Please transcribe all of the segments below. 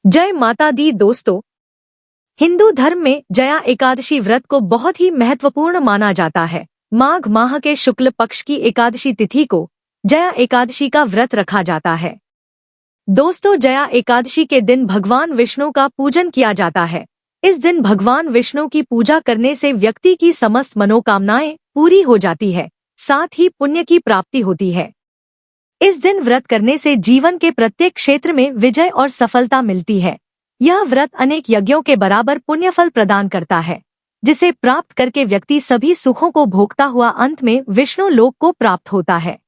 जय माता दी दोस्तों, हिंदू धर्म में जया एकादशी व्रत को बहुत ही महत्वपूर्ण माना जाता है। माघ माह के शुक्ल पक्ष की एकादशी तिथि को जया एकादशी का व्रत रखा जाता है। दोस्तों, जया एकादशी के दिन भगवान विष्णु का पूजन किया जाता है। इस दिन भगवान विष्णु की पूजा करने से व्यक्ति की समस्त मनोकामनाएं पूरी हो जाती है, साथ ही पुण्य की प्राप्ति होती है। इस दिन व्रत करने से जीवन के प्रत्येक क्षेत्र में विजय और सफलता मिलती है। यह व्रत अनेक यज्ञों के बराबर पुण्यफल प्रदान करता है, जिसे प्राप्त करके व्यक्ति सभी सुखों को भोगता हुआ अंत में विष्णु लोक को प्राप्त होता है।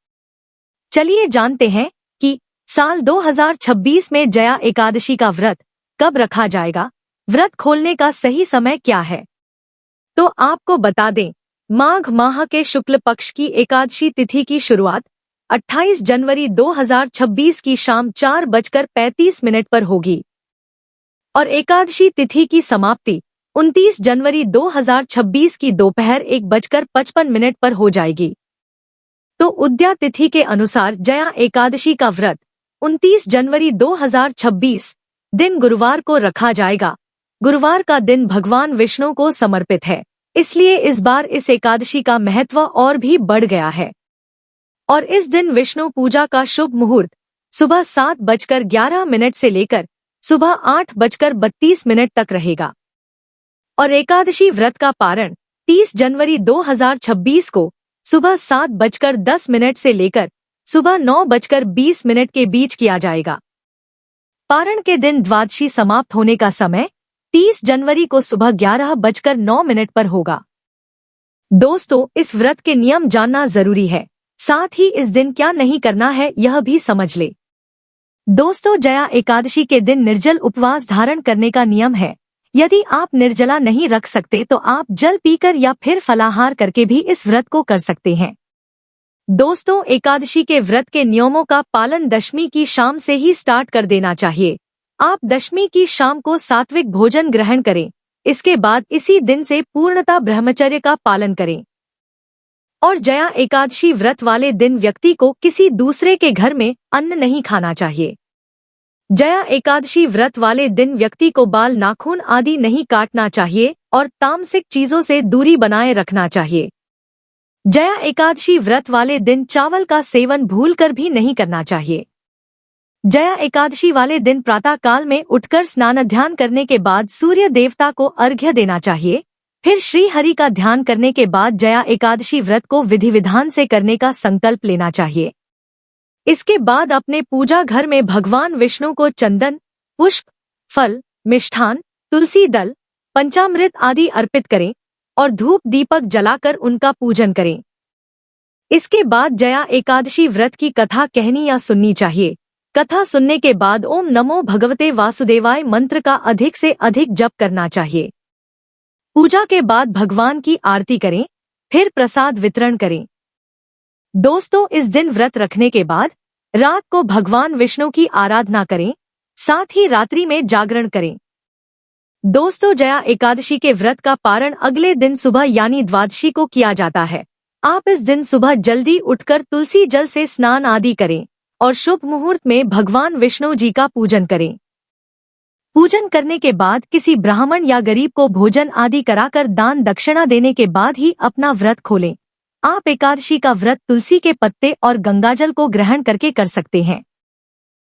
चलिए जानते हैं कि साल 2026 में जया एकादशी का व्रत कब रखा जाएगा। व्रत खोलने का सही समय क्या है, तो आपको बता दें। माघ माह के शुक्ल पक्ष की एकादशी तिथि की शुरुआत 28 जनवरी 2026 की शाम 4:35 पर होगी और एकादशी तिथि की समाप्ति 29 जनवरी 2026 की दोपहर 1:55 पर हो जाएगी। तो उदया तिथि के अनुसार जया एकादशी का व्रत 29 जनवरी 2026 दिन गुरुवार को रखा जाएगा। गुरुवार का दिन भगवान विष्णु को समर्पित है, इसलिए इस बार इस एकादशी का महत्व और भी बढ़ गया है। और इस दिन विष्णु पूजा का शुभ मुहूर्त सुबह 7:11 से लेकर सुबह 8:32 तक रहेगा और एकादशी व्रत का पारण 30 जनवरी 2026 को सुबह 7:10 से लेकर सुबह 9:20 के बीच किया जाएगा। पारण के दिन द्वादशी समाप्त होने का समय 30 जनवरी को सुबह 11:09 पर होगा। दोस्तों, इस व्रत के नियम जानना जरूरी है, साथ ही इस दिन क्या नहीं करना है यह भी समझ ले। दोस्तों, जया एकादशी के दिन निर्जल उपवास धारण करने का नियम है। यदि आप निर्जला नहीं रख सकते तो आप जल पीकर या फिर फलाहार करके भी इस व्रत को कर सकते हैं। दोस्तों, एकादशी के व्रत के नियमों का पालन दशमी की शाम से ही स्टार्ट कर देना चाहिए। आप दशमी की शाम को सात्विक भोजन ग्रहण करें। इसके बाद इसी दिन से पूर्णतः ब्रह्मचर्य का पालन करें। और जया एकादशी व्रत वाले दिन व्यक्ति को किसी दूसरे के घर में अन्न नहीं खाना चाहिए। जया एकादशी व्रत वाले दिन व्यक्ति को बाल नाखून आदि नहीं काटना चाहिए और तामसिक चीजों से दूरी बनाए रखना चाहिए। जया एकादशी व्रत वाले दिन चावल का सेवन भूलकर भी नहीं करना चाहिए। जया एकादशी वाले दिन प्रातः काल में उठकर स्नान ध्यान करने के बाद सूर्य देवता को अर्घ्य देना चाहिए। फिर श्री हरि का ध्यान करने के बाद जया एकादशी व्रत को विधि विधान से करने का संकल्प लेना चाहिए। इसके बाद अपने पूजा घर में भगवान विष्णु को चंदन, पुष्प, फल, मिष्ठान, तुलसी दल, पंचामृत आदि अर्पित करें और धूप दीपक जलाकर उनका पूजन करें। इसके बाद जया एकादशी व्रत की कथा कहनी या सुननी चाहिए। कथा सुनने के बाद ओम नमो भगवते वासुदेवाय मंत्र का अधिक से अधिक जप करना चाहिए। पूजा के बाद भगवान की आरती करें, फिर प्रसाद वितरण करें। दोस्तों, इस दिन व्रत रखने के बाद रात को भगवान विष्णु की आराधना करें, साथ ही रात्रि में जागरण करें। दोस्तों, जया एकादशी के व्रत का पारण अगले दिन सुबह यानी द्वादशी को किया जाता है। आप इस दिन सुबह जल्दी उठकर तुलसी जल से स्नान आदि करें और शुभ मुहूर्त में भगवान विष्णु जी का पूजन करें। पूजन करने के बाद किसी ब्राह्मण या गरीब को भोजन आदि कराकर दान दक्षिणा देने के बाद ही अपना व्रत खोलें। आप एकादशी का व्रत तुलसी के पत्ते और गंगाजल को ग्रहण करके कर सकते हैं,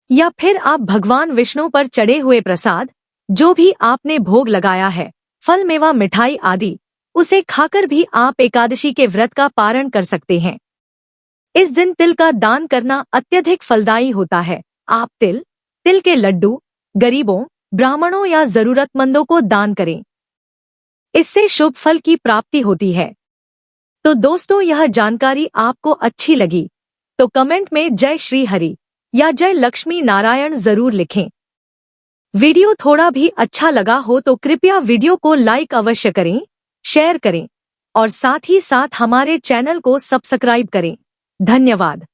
या फिर आप भगवान विष्णु पर चढ़े हुए प्रसाद, जो भी आपने भोग लगाया है, फल मेवा मिठाई आदि, उसे खाकर भी आप एकादशी के व्रत का पारण कर सकते हैं। इस दिन तिल का दान करना अत्यधिक फलदायी होता है। आप तिल के लड्डू गरीबों, ब्राह्मणों या जरूरतमंदों को दान करें, इससे शुभ फल की प्राप्ति होती है। तो दोस्तों, यह जानकारी आपको अच्छी लगी तो कमेंट में जय श्री हरि या जय लक्ष्मी नारायण जरूर लिखें। वीडियो थोड़ा भी अच्छा लगा हो तो कृपया वीडियो को लाइक अवश्य करें, शेयर करें और साथ ही साथ हमारे चैनल को सब्सक्राइब करें। धन्यवाद।